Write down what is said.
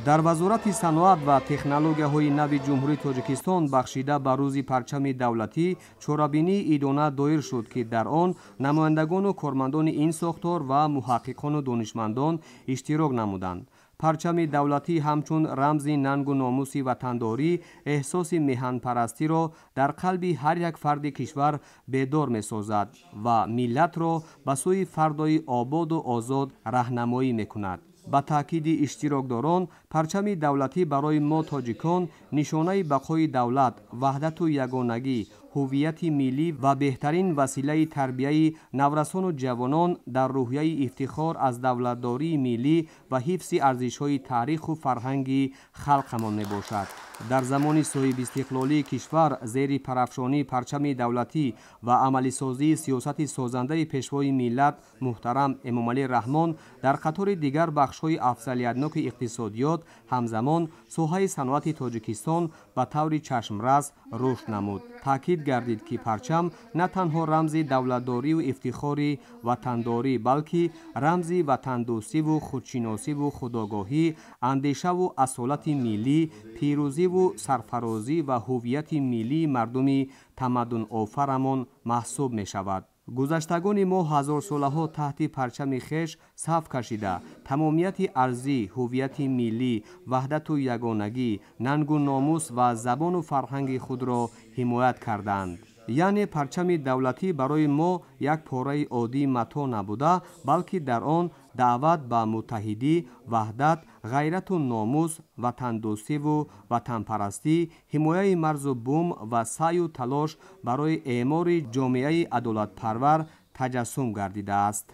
дар вазорати саноат ва технологияҳои нави ҷумҳурии тоҷикистон бахшида ба рӯзи парчами давлатӣ чорабинии идона доир шуд, ки дар он намояндагону кормандони ин сохтор ва муҳаққиқону донишмандон иштирок намуданд. парчами давлатӣ ҳамчун рамзи нангу номуси ватандорӣ эҳсоси меҳанпарастиро дар қалби ҳар як фарди кишвар бедор месозад ва миллатро ба сӯи фардои ободу озод раҳнамоӣ мекунад. ба таъкиди иштирокдорон, парчами давлатӣ барои мо тоҷикон нишонаи бақои давлат, ваҳдату ягонагӣ, ҳуввияти миллӣ ва беҳтарин василаи тарбияи наврасону ҷавонон дар рӯҳияи ифтихор аз давлатдории миллӣ ва ҳифзи арзишҳои таъриху фарҳанги халқамон мебошад. дар замони соҳибистиқлолии кишвар зери парафшонии парчами давлатӣ ва амалисозии сиёсати созандаи пешвои миллат муҳтарам Эмомалӣ Раҳмон дар қатори дигар бахшҳои афзалиятноки иқтисодиёт ҳамзамон соҳаи саноати Тоҷикистон ба таври чашмрас рушд намуд. таъкид гардид, ки парчам на танҳо рамзи давлатдорию ифтихори ватандорӣ, балки рамзи ватандӯстиву худшиносиву худогоҳӣ, андешаву асолати миллӣ, пирӯзиву сарфарозӣ ва ҳуввияти миллии мардуми тамаддунофарамон маҳсуб мешавад. гузаштагони мо ҳазорсолаҳо таҳти парчами хеш саф кашида, тамомияти арзӣ, ҳуввияти миллӣ, ваҳдату ягонагӣ, нангу номус ва забону фарҳанги худро ҳимоят карданд. яъне парчами давлатӣ барои мо як пораи оддӣ матоъ набуда, балки дар он даъват ба муттаҳидӣ, ваҳдат, ғайрату номус, ватандӯстиву ватанпарастӣ, ҳимояи марзу бум ва саъю талош барои эъмори ҷомеаи адолатпарвар таҷассум гардидааст.